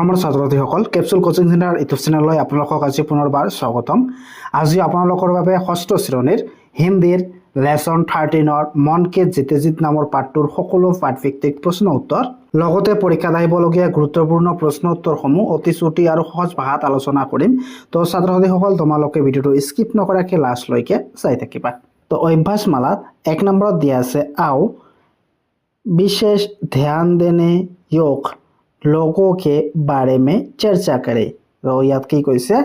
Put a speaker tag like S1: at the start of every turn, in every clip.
S1: আমাৰ ছাত্ৰ-ছাত্ৰীসকল capsule coaching centre YouTube চেনেললৈ আপোনালোকক আজি পুনৰবাৰ স্বাগতম। আজি আপোনালোকৰ বাবে ষষ্ঠ শ্ৰেণীৰ হিন্দীৰ লেসন 13ৰ মন কে জিতে জিত নামৰ পাঠটোৰ সকলো পাঠভিত্তিক প্ৰশ্ন উত্তৰ লগতে পৰীক্ষাত আহিবলগীয়া গুৰুত্বপূৰ্ণ প্ৰশ্ন উত্তৰসমূহ অতি চুটি আৰু সহজ ভাষাত আলোচনা কৰিম। তো ছাত্ৰ-ছাত্ৰীসকল তোমালোকে ভিডিঅ'টো স্কিপ নকৰাকৈ লাষ্টলৈকে চাই থাকিবা। তো অভ্যাসমালাত 1 নম্বৰত দিয়া আছে आओ विशेष ध्यान देने योग्य लोगों के बारे में चर्चा करे। तो ইয়াত কি কৈছে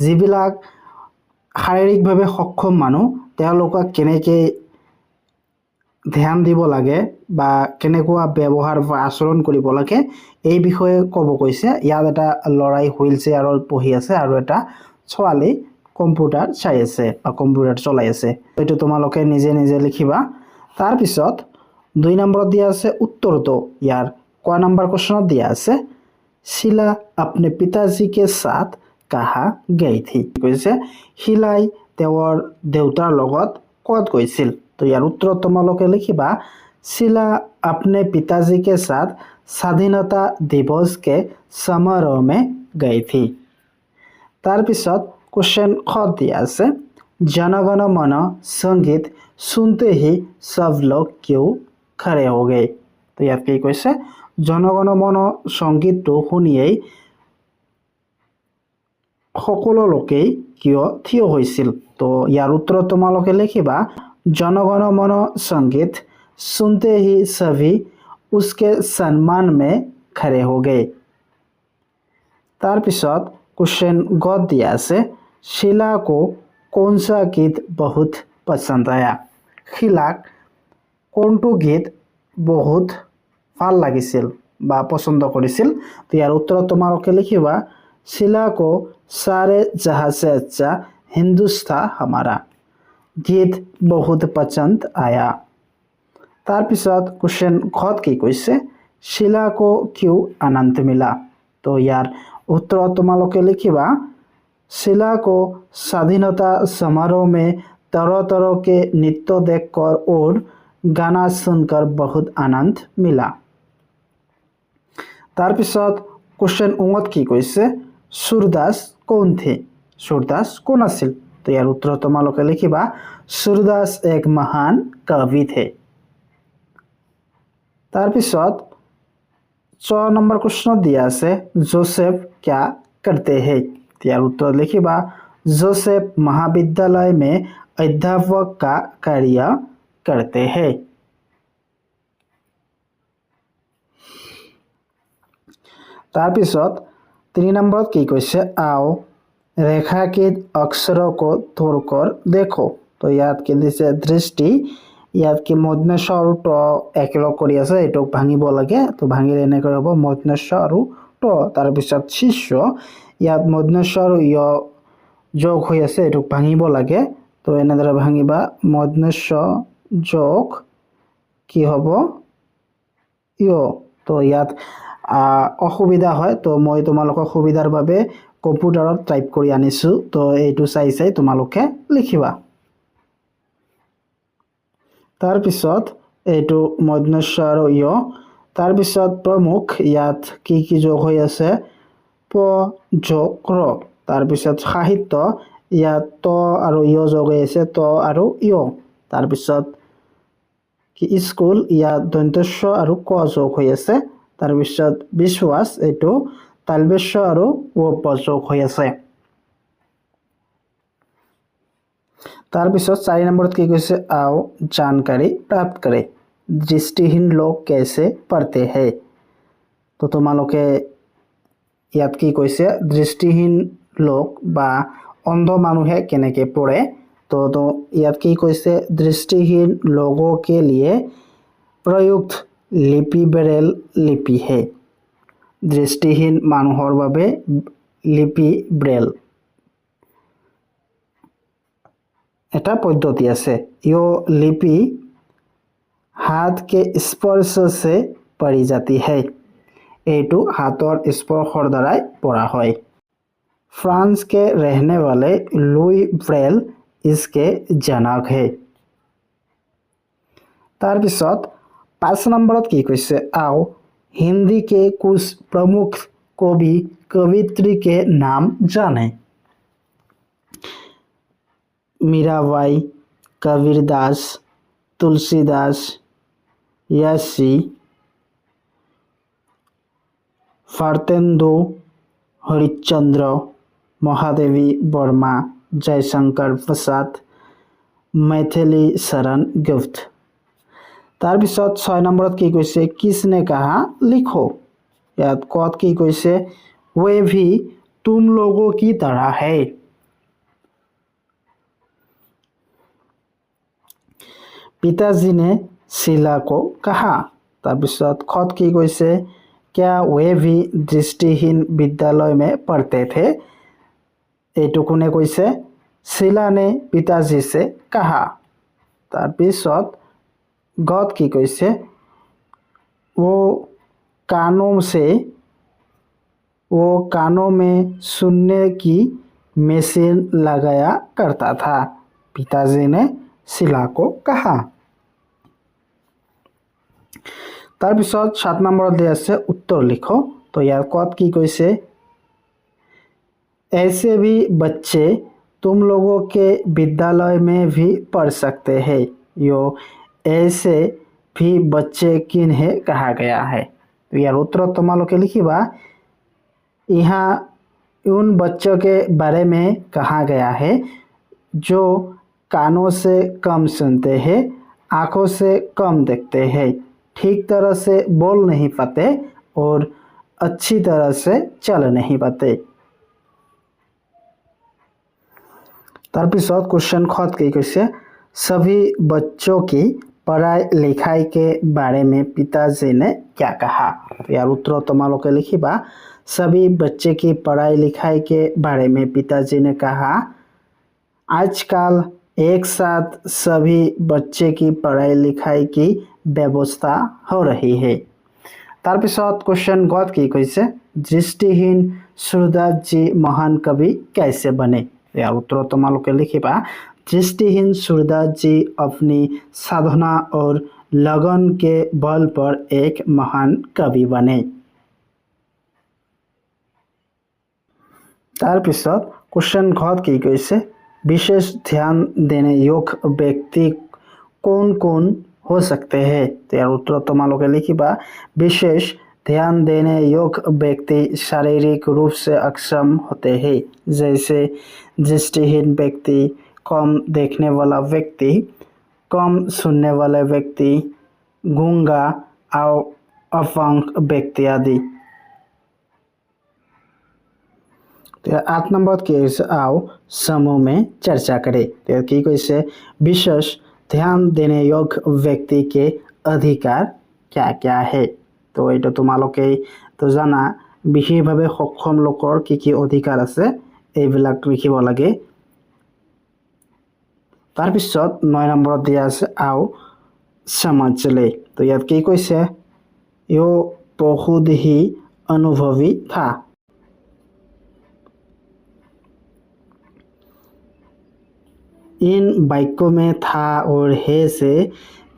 S1: যিবিলাক শাৰীৰিকভাৱে সক্ষম মানুহ তেওঁলোকক কেনেকৈ ধ্যান দিব লাগে বা কেনেকুৱা ব্যৱহাৰ বা আচৰণ কৰিব লাগে এই বিষয়ে ক'ব কৈছে। ইয়াত এটা লৰাই হুইল চেয়াৰত বহি আছে আৰু এটা ছোৱালী কম্পিউটাৰ চাই আছে বা কম্পিউটাৰ চলাই আছে। এইটো তোমালোকে নিজে নিজে লিখিবা। তাৰ পিছত 2 নম্বৰত দিয়া আছে उत्तरটো यार क नंबर क्वेश्चन दिया আছে शीला अपने पिताजी के साथ कहाँ गई थी। কৈছে শিলাই তেওঁৰ দেউতাৰ লগত ক'ত গৈছিল। তো ইয়াৰ উত্তৰ তোমালোকে লিখিবা शीला अपने पिताजी के साथ स्वाधीनता दिवस के समारोह में गई थी। তাৰ পিছত क्वेश्चन ख दिया আছে जनगण मन संगीत सुनते ही सब लोग क्यों खड़े हो गए। तो ইয়াত কি কৈছে জনগণ মন সংগীতটো শুনিয়েই সকলো লোকেই কিয় থিয় হৈছিল। তো ইয়াৰ উত্তৰ তোমালোকে লিখিবা जनगण मन संगीत सुनते ही सभी उसके सम्मान में खड़े हो गए। तार पिছত क्वेश्चन ग दिया আছে शीला को कौन सा गीत बहुत पसंद आया। शीलाक কোনটো গীত বহুত ভাল লাগিছিল বা পছন্দ কৰিছিল। তো ইয়াৰ উত্তৰ তোমালোকে লিখিবা शीला को सारे जहां से अच्छा हिंदुस्तान हमारा गीत बहुत पसंद आया। तार पिছত क्वेश्चन खत কি কৈছে शीला को क्यों आनंद मिला। तो यार उत्तर তোমালোকে লিখিবা शीला को स्वाधीनता समारोह में तरह तरह के नृत्य देखकर और गाना सुनकर बहुत आनंद मिला। तार पिছত क्वेश्चन उंगत কি কৈছে सूरदास कौन थे। सूरदास कौन আছিল। तो यार उत्तर তোমালোকে লিখিবা सूरदास एक महान कवि थे। तार पिছত 6 नंबर क्वेश्चन दिया আছে जोसेफ क्या करते हैं। तो यार उत्तर लिखिबा जोसेफ महाविद्यालय में अध्यापक का कार्य करते हैं। तार पिছত 3 नंबर की কৈছে आओ रेखांकित अक्षरों को तोड़कर देखो। तो याद के दिसे दृष्टि याद के मध्य और ट एकेलग কৰি আছে এটক ভাঙিব লাগে। তো ভাঙিলে এনেকৈ হ'ব মধ্য আৰু ট। তাৰ পিছত শিষ্য ইয়াত মধ্য আৰু য় যোগ হৈ আছে এটক ভাঙিব লাগে। তো এনেদৰে ভাঙিবা মধ্য যোগ কি হ'ব য়। তো ইয়াত অসুবিধা হয়। তো মই তোমালোকক সুবিধাৰ বাবে কম্পিউটাৰত টাইপ কৰি আনিছো। তো এইটো চাই চাই তোমালোকে লিখিবা। तार पिছত এইটো মধ্য আৰু য়। तार पिছত प्रमुख ইয়াত কি যোগ হৈ আছে প যোগ ৰ। तार पिছত সাহিত্য ইয়াত ত আৰু য় যোগ হৈ আছে ত আৰু য়। तार पिছত কি স্কুল ইয়াত দন্ত্য আৰু ক যোগ হৈ আছে। तार पिছত বিশ্বাস এইটো তালব্য আৰু ও যোগ হৈ আছে। तार पिছত 4 नंबर की कैसे आओ जानकारी प्राप्त करे दृष्टिहीन लोग कैसे पढ़ते हैं। तो তোমালোকে ইয়াত কি কৈছে দৃষ্টিহীন লোক বা অন্ধ মানুহে কেনেকৈ পঢ়ে। তো ইয়াত কি কৈছে दृष्टिहीन लोगों के लिए प्रयुक्त लिपि ब्रेल लिपि है। दृष्टिहीन মানুহৰ বাবে লিপি ব্ৰেল এটা পদ্ধতি আছে। यो लिपि हाथ के स्पर्श से पढ़ी जाती है। এইটো হাতৰ স্পৰ্শৰ দ্বাৰাই পঢ়া হয়। फ्रांस के रहने वाले लुई ब्रेल इसके जनक है। तार पिছত 5 नंबरत কি কৈছে आओ हिंदी के कुछ प्रमुख कवि कवित्री के नाम जाने। मीराबाई, कबीरदास, तुलसीदास, यासी, भारतेंदु हरिश्चंद्र, महादेवी वर्मा, जयशंकर प्रसाद, मैथिली शरण गुप्त। तार पिছত 6 नंबरत की কৈছে किसने कहा लिखो। याद कत की কৈছে वे भी तुम लोगों की तरह है। पिताजी ने शीला को कहा। तार पिছত खत की কৈছে क्या वे भी दृष्टिहीन विद्यालय में पढ़ते थे। एटु कोने কৈছে शीला ने पिताजी से कहा। तार पिছত गत की কৈছে वो कानों में सुनने की मशीन लगाया करता था। पिताजी ने शीला को कहा। तार पिছত 7 नंबर दिया আছে उत्तर लिखो। तो यार कत की কৈছে ऐसे भी बच्चे तुम लोगों के विद्यालय में भी पढ़ सकते हैं। यो ऐसे भी बच्चे किन्हें कहा गया है। तो यार उत्तर तुम्हारे लिखिबा यहाँ उन बच्चों के बारे में कहा गया है जो कानों से कम सुनते हैं, आंखों से कम देखते हैं, ठीक तरह से बोल नहीं पाते और अच्छी तरह से चल नहीं पाते। तार पिছত क्वेश्चन खत की कैसे सभी बच्चों की पढ़ाई लिखाई के बारे में पिताजी ने क्या कहा। यार उत्तर तुम्हारे लिखिबा सभी बच्चे की पढ़ाई लिखाई के बारे में पिताजी ने कहा आजकल एक साथ सभी बच्चे की पढ़ाई लिखाई की व्यवस्था हो रही है। तार पिছত क्वेश्चन गत की कैसे दृष्टिहीन सूरदास जी महान कवि कैसे बने। यार उत्तर तुम्हारे लिखिबा दृष्टिहीन सूरदास जी अपनी साधना और लगन के बल पर एक महान कवि बने। तार पिছত क्वेश्चन घत की कैसे विशेष ध्यान देने योग्य व्यक्ति कौन कौन हो सकते हैं। तो यार उत्तर तुम्हारे लिखिबा विशेष ध्यान देने योग्य व्यक्ति शारीरिक रूप से अक्षम होते हैं, जैसे दृष्टिहीन व्यक्ति, कम देखने वाला व्यक्ति, कम सुनने वाले व्यक्ति, गूंगा और अपंग व्यक्ति आदि। तो 8 नंबर की आओ समूह में चर्चा करें। तो की कैसे विशेष ध्यान देने योग्य व्यक्ति के अधिकार क्या क्या है। तो ये तुम्हारे तो जाना विशेषভাৱে सक्षम लोकर की अधिकार আছে এইবিলাক লিখিব লাগে। तार पिছত 9 नंबर दिया আছে आओ समझ ले। तो याद की कैसे यो बहुत ही अनुभवी था। इन वाक्यों में था और है से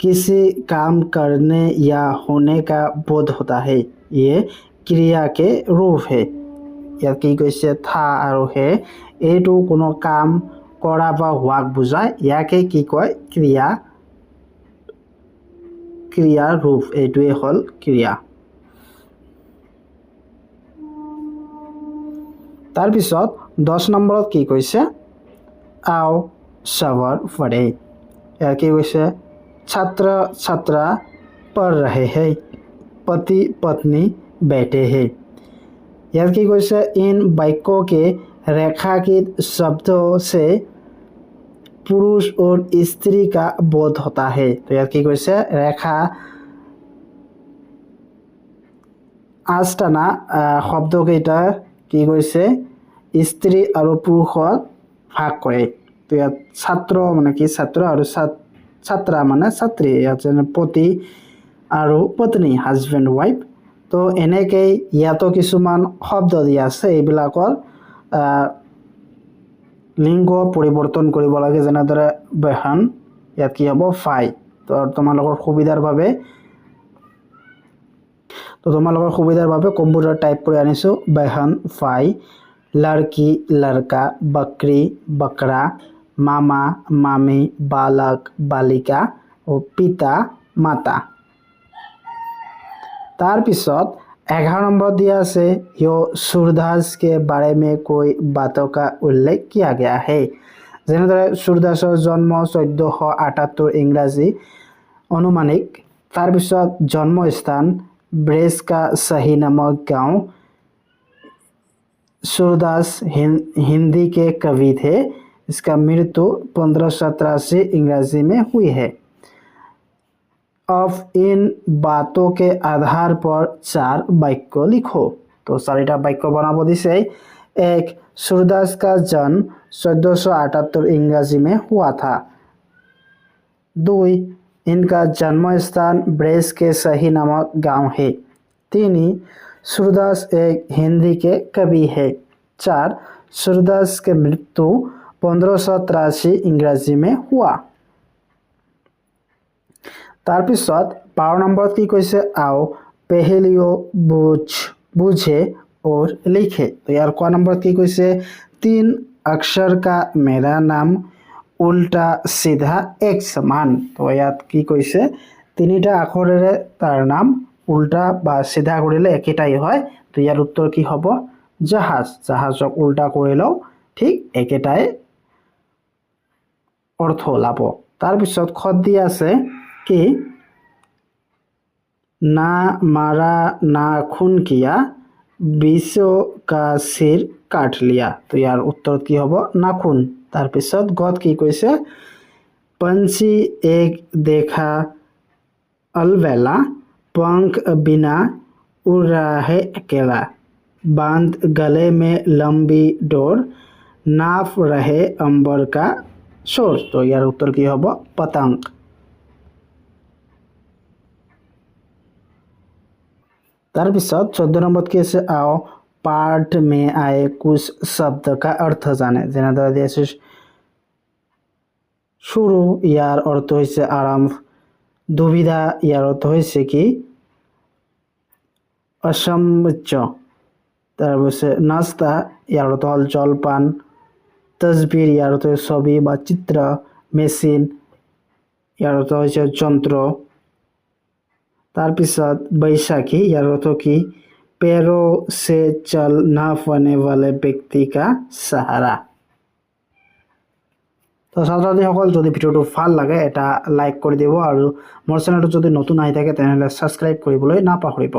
S1: किसी काम करने या होने का बोध होता है। ये क्रिया के रूप है। यार की कैसे था और है एटू कोनो काम करा बा हुआक बुझाय याके की कय क्रिया क्रिया रूप एटुए हल क्रिया। तार पिছত 10 नंबर की कैसे आओ सवार पढ़े। यार की कैसे छात्र छात्रा पढ़ रहे हैं, पति पत्नी बैठे हैं। यार की कैसे इन वाक्यों के रेखांकित शब्दों से पुरुष और स्त्री का बोध होता है। तो यार की कैसे रेखा आस्ताना शब्द केटा की कैसे स्त्री और पुरुषर भाग करे। तो यार छात्र माने कि छात्र और छात्रा माने छात्री यार पति और पत्नी हाजबेंड वाइफ। तो एनेके यातो किछुमान शब्द दिया আছে এইবিলাকৰ लिंग परिवर्तन কৰিব লাগে যেনেদৰে বেহান ইয়াত কি হ'ব ফাই। তো তোমালোকৰ সুবিধাৰ বাবে তো তোমালোকৰ সুবিধাৰ বাবে কম্পিউটাৰ টাইপ কৰি আনিছোঁ বেহন ভাই লড়কি লড়কা বকৰি বকৰা মামা মামী बालक बालिका और पिता माता तार पिছত 11 नंबर दिया আছে यो सूरदास के बारे में कोई बातों का उल्लेख किया गया है যেনেদৰে सूरदासৰ জন্ম 1478 ইংৰাজী अनुमानिक तार पिছত जन्मस्थान ब्रेस का सही नामक गांव सूरदास हिंदी के कवि थे इसका मृत्यु 1587 इंग्रजी में हुई है अब इन बातों के आधार पर 4 वाक्य लिखो तो 4टा वाक्य बनाबो दिसे एक सूरदास का जन्म 1478 इंग्रजी में हुआ था 2 इनका जन्म स्थान ब्रेस के सही नामक गांव है 3 सूरदास एक हिंदी के कवि है 4 सूरदास के मृत्यु 1583 इंग्रजी में हुआ तार पिছত 12 नंबर की कैसे आओ पहेलियों बुझे और लिखे तो यार क नंबर की कैसे 3 अक्षर का मेरा नाम उल्टा सीधा एक समान तो यात की कैसे 3টা আখৰেৰে তাৰ নাম উল্টা বা সিধা কৰিলে একেটাই হয় তো ইয়াৰ উত্তৰ কি হ'ব জাহাজ জাহাজক উল্টা কৰিলেও ঠিক একেটাই अर्थ लाभ तार पिছত खत दिया আছে कि ना मारा ना खून किया विषो का सिर काट लिया तो यार उत्तर की हबो नाखून तार पिছত गत की কৈছে पंछी एक देखा अलवेला पंख बिना उड़ रहा है अकेला बांध गले में लंबी डोर नाप रहे अंबर का शोर तो यार उत्तर की हबो पतंग तार पिছত 14 नंबर की আছে आओ पाठ में आए कुछ शब्द का अर्थ जाने যেনেদৰে দিয়া আছে শুরু ইয়ার অর্থ হইছে আরম্ভ দুবিধা ইয়ার অর্থ হইছে কি অসম্মুচ্চ তারপরে নাস্তা ইয়ার অর্থ হল জলপান तस्वीर यार अर्थ छवि बा चित्र मेसिन यार अर्थ होइছে যন্ত্র तार पिছত बैसाखी यार अर्थ की पैरों से चल ना पाने वाले व्यक्ति का सहारा तो ছাত্রছাত্রী সকল যদি ভিডিওটো ভাল লাগে এটা লাইক কৰি দিব আৰু মোৰ চেনেলটো যদি নতুন আহি থাকে তেনহলে সাবস্ক্ৰাইব কৰিবলৈ নাপাহৰিব।